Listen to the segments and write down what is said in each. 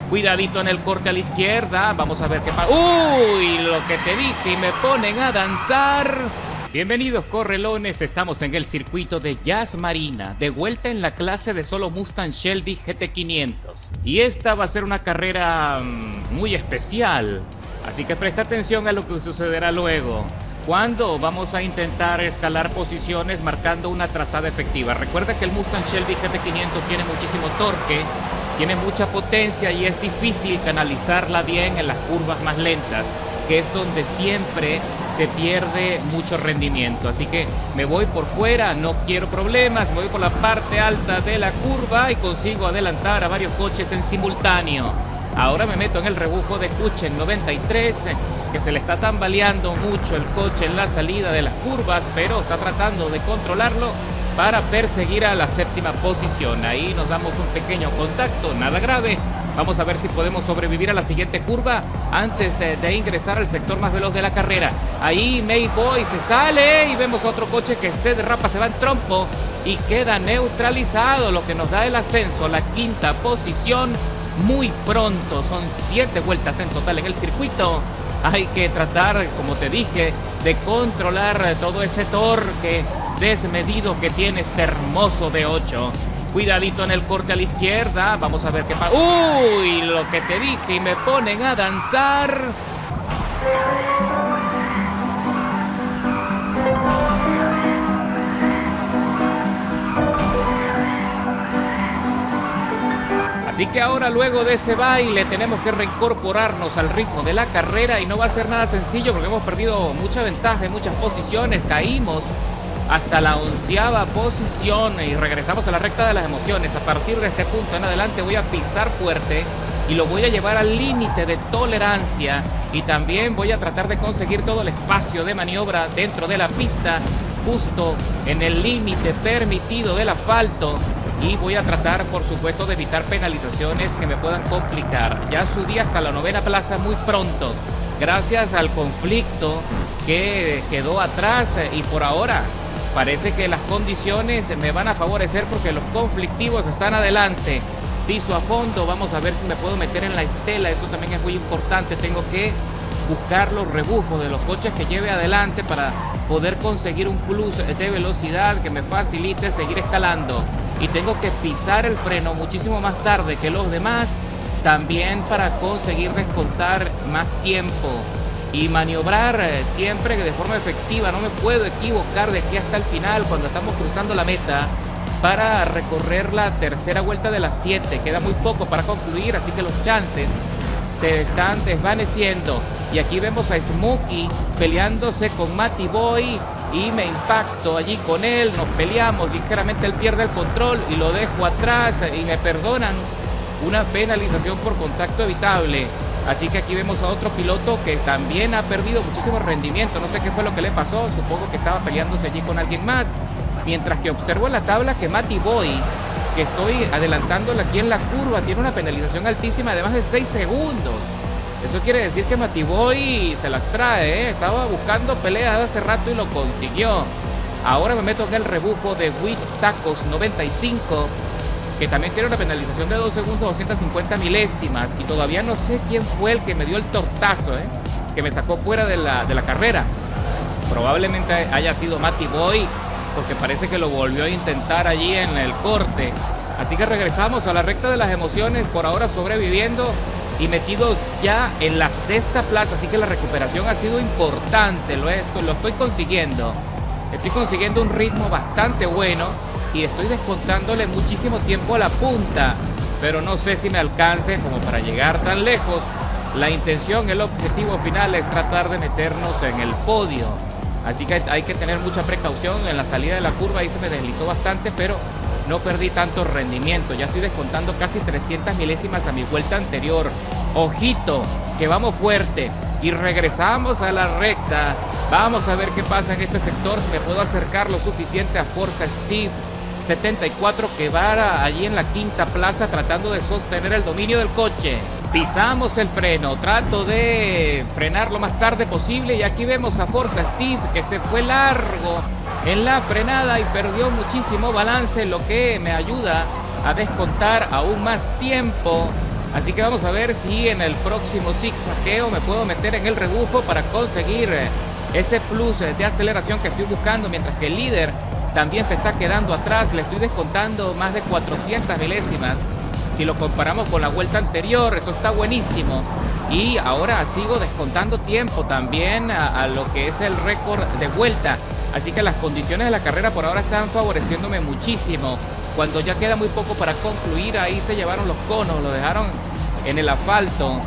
Cuidadito en el corte a la izquierda. Vamos a ver qué pasa. ¡Uy! Lo que te dije y me ponen a danzar. Bienvenidos correlones, estamos en el circuito de Yas Marina, de vuelta en la clase de solo Mustang Shelby GT500. Y esta va a ser una carrera muy especial, así que presta atención a lo que sucederá luego. Cuando vamos a intentar escalar posiciones marcando una trazada efectiva. Recuerda que el Mustang Shelby GT500 tiene muchísimo torque, tiene mucha potencia y es difícil canalizarla bien en las curvas más lentas, que es donde siempre se pierde mucho rendimiento. Así que me voy por fuera, no quiero problemas, me voy por la parte alta de la curva y consigo adelantar a varios coches en simultáneo. Ahora me meto en el rebufo de Kuchen 93, que se le está tambaleando mucho el coche en la salida de las curvas, pero está tratando de controlarlo para perseguir a la séptima posición. Ahí nos damos un pequeño contacto, nada grave. Vamos a ver si podemos sobrevivir a la siguiente curva antes de ingresar al sector más veloz de la carrera. Ahí Mayboy se sale y vemos otro coche que se derrapa, se va en trompo y queda neutralizado, lo que nos da el ascenso a la quinta posición muy pronto. Son 7 vueltas en total en el circuito. Hay que tratar, como te dije, de controlar todo ese torque desmedido que tiene este hermoso V8. Cuidadito en el corte a la izquierda. Vamos a ver qué pasa. ¡Uy! Lo que te dije y me ponen a danzar. Así que ahora, luego de ese baile, tenemos que reincorporarnos al ritmo de la carrera y no va a ser nada sencillo porque hemos perdido mucha ventaja en muchas posiciones. Caímos hasta la 11ª posición y regresamos a la recta de las emociones. A partir de este punto en adelante voy a pisar fuerte y lo voy a llevar al límite de tolerancia, y también voy a tratar de conseguir todo el espacio de maniobra dentro de la pista, justo en el límite permitido del asfalto, y voy a tratar, por supuesto, de evitar penalizaciones que me puedan complicar. Ya subí hasta la 9ª plaza muy pronto, gracias al conflicto que quedó atrás, y por ahora parece que las condiciones me van a favorecer porque los conflictivos están adelante. Piso a fondo, vamos a ver si me puedo meter en la estela, eso también es muy importante. Tengo que buscar los rebufos de los coches que lleve adelante para poder conseguir un plus de velocidad que me facilite seguir escalando. Y tengo que pisar el freno muchísimo más tarde que los demás, también para conseguir descontar más tiempo y maniobrar siempre de forma efectiva. No me puedo equivocar de aquí hasta el final cuando estamos cruzando la meta para recorrer la tercera vuelta de las 7. Queda muy poco para concluir, así que los chances se están desvaneciendo. Y aquí vemos a Smokey peleándose con Matty Boy y me impacto allí con él, nos peleamos, ligeramente él pierde el control y lo dejo atrás y me perdonan una penalización por contacto evitable. Así que aquí vemos a otro piloto que también ha perdido muchísimo rendimiento. No sé qué fue lo que le pasó, supongo que estaba peleándose allí con alguien más. Mientras que observo en la tabla que Matty Boy, que estoy adelantándole aquí en la curva, tiene una penalización altísima de más de 6 segundos. Eso quiere decir que Matty Boy se las trae, ¿eh? Estaba buscando peleas hace rato y lo consiguió. Ahora me meto en el rebufo de Wit Tacos 95, que también tiene una penalización de 2 segundos 250 milésimas. Y todavía no sé quién fue el que me dio el tortazo, que me sacó fuera de la carrera. Probablemente haya sido Matty Boy, porque parece que lo volvió a intentar allí en el corte. Así que regresamos a la recta de las emociones, por ahora sobreviviendo y metidos ya en la 6ª plaza. Así que la recuperación ha sido importante, lo estoy consiguiendo. Estoy consiguiendo un ritmo bastante bueno y estoy descontándole muchísimo tiempo a la punta, pero no sé si me alcance como para llegar tan lejos. La intención, el objetivo final es tratar de meternos en el podio. Así que hay que tener mucha precaución en la salida de la curva. Ahí se me deslizó bastante, pero no perdí tanto rendimiento. Ya estoy descontando casi 300 milésimas a mi vuelta anterior. Ojito, que vamos fuerte. Y regresamos a la recta. Vamos a ver qué pasa en este sector. Si me puedo acercar lo suficiente a Forza Steve 74, que va allí en la 5ª plaza tratando de sostener el dominio del coche. Pisamos el freno, trato de frenar lo más tarde posible y aquí vemos a Forza Steve que se fue largo en la frenada y perdió muchísimo balance, lo que me ayuda a descontar aún más tiempo Así que vamos a ver si en el próximo zigzagueo me puedo meter en el rebufo para conseguir ese plus de aceleración que estoy buscando, mientras que el líder también se está quedando atrás. Le estoy descontando más de 400 milésimas. Si lo comparamos con la vuelta anterior, eso está buenísimo. Y ahora sigo descontando tiempo también a lo que es el récord de vuelta. Así que las condiciones de la carrera por ahora están favoreciéndome muchísimo. Cuando ya queda muy poco para concluir, ahí se llevaron los conos, lo dejaron en el asfalto.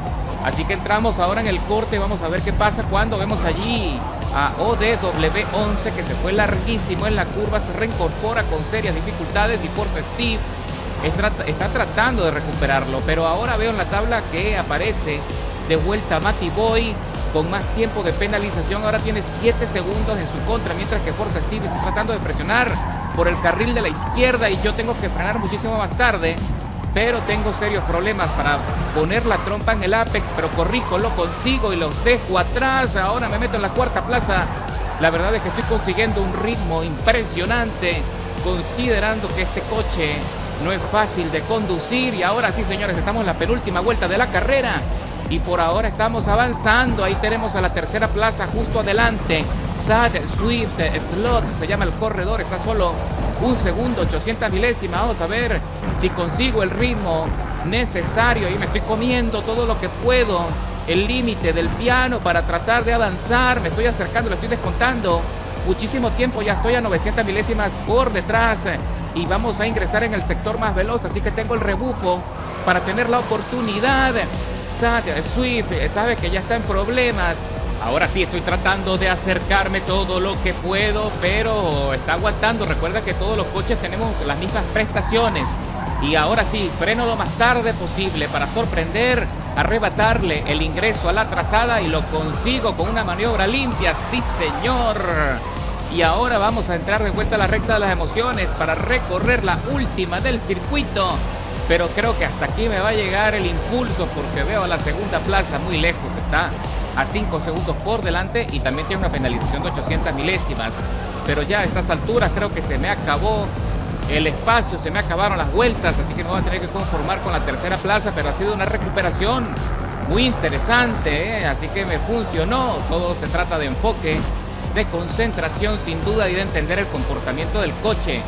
Así que entramos ahora en el corte. Vamos a ver qué pasa cuando vemos allí a ODW11, que se fue larguísimo en la curva. Se reincorpora con serias dificultades y por Steve está tratando de recuperarlo. Pero ahora veo en la tabla que aparece de vuelta Matty Boy con más tiempo de penalización. Ahora tiene 7 segundos en su contra, mientras que Force Steve está tratando de presionar por el carril de la izquierda y yo tengo que frenar muchísimo más tarde, pero tengo serios problemas para poner la trompa en el apex. Pero Corrico lo consigo y los dejo atrás. Ahora me meto en la cuarta plaza. La verdad es que estoy consiguiendo un ritmo impresionante, considerando que este coche no es fácil de conducir. Y ahora sí, señores, estamos en la penúltima vuelta de la carrera y por ahora estamos avanzando. Ahí tenemos a la tercera plaza justo adelante. Sad Swift Slot se llama el corredor, está solo un segundo, 800 milésimas. Vamos a ver si consigo el ritmo necesario. Y me estoy comiendo todo lo que puedo, el límite del piano, para tratar de avanzar. Me estoy acercando, le estoy descontando muchísimo tiempo. Ya estoy a 900 milésimas por detrás y vamos a ingresar en el sector más veloz. Así que tengo el rebufo para tener la oportunidad. Sad Swift sabe que ya está en problemas. Ahora sí estoy tratando de acercarme todo lo que puedo, pero está aguantando. Recuerda que todos los coches tenemos las mismas prestaciones. Y ahora sí, freno lo más tarde posible para sorprender, arrebatarle el ingreso a la trazada, y lo consigo con una maniobra limpia. ¡Sí, señor! Y ahora vamos a entrar de vuelta a la recta de las emociones para recorrer la última del circuito. Pero creo que hasta aquí me va a llegar el impulso, porque veo a la segunda plaza muy lejos. Está a 5 segundos por delante y también tiene una penalización de 800 milésimas. Pero ya a estas alturas creo que se me acabó el espacio, se me acabaron las vueltas, así que me voy a tener que conformar con la tercera plaza. Pero ha sido una recuperación muy interesante, ¿eh? Así que me funcionó. Todo se trata de enfoque, de concentración sin duda, y de entender el comportamiento del coche.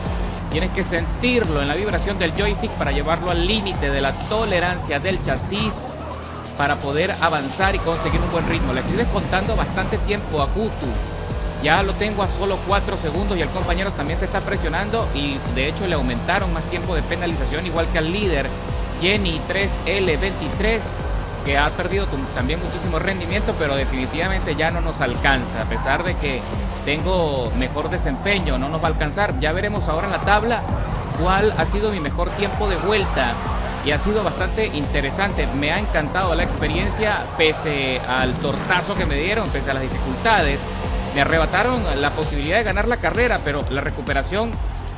Tienes que sentirlo en la vibración del joystick para llevarlo al límite de la tolerancia del chasis para poder avanzar y conseguir un buen ritmo. Le estoy descontando bastante tiempo a Gutu. Ya lo tengo a solo 4 segundos y el compañero también se está presionando, y de hecho le aumentaron más tiempo de penalización, igual que al líder Jenny 3L23, que ha perdido también muchísimo rendimiento, pero definitivamente ya no nos alcanza. A pesar de que tengo mejor desempeño, no nos va a alcanzar. Ya veremos ahora en la tabla cuál ha sido mi mejor tiempo de vuelta, y ha sido bastante interesante. Me ha encantado la experiencia, pese al tortazo que me dieron, pese a las dificultades. Me arrebataron la posibilidad de ganar la carrera, pero la recuperación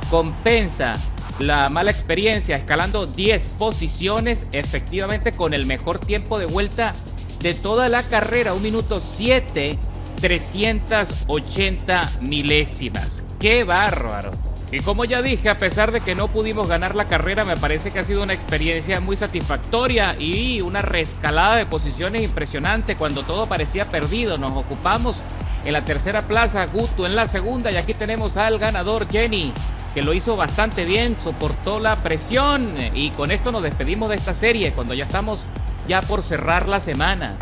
compensa la mala experiencia, escalando 10 posiciones efectivamente con el mejor tiempo de vuelta de toda la carrera, 1 minuto 7, 380 milésimas. ¡Qué bárbaro! Y como ya dije, a pesar de que no pudimos ganar la carrera, me parece que ha sido una experiencia muy satisfactoria y una reescalada de posiciones impresionante. Cuando todo parecía perdido, nos ocupamos en la tercera plaza, Gutu en la segunda, y aquí tenemos al ganador Jenny, que lo hizo bastante bien, soportó la presión. Y con esto nos despedimos de esta serie, cuando ya estamos por cerrar la semana.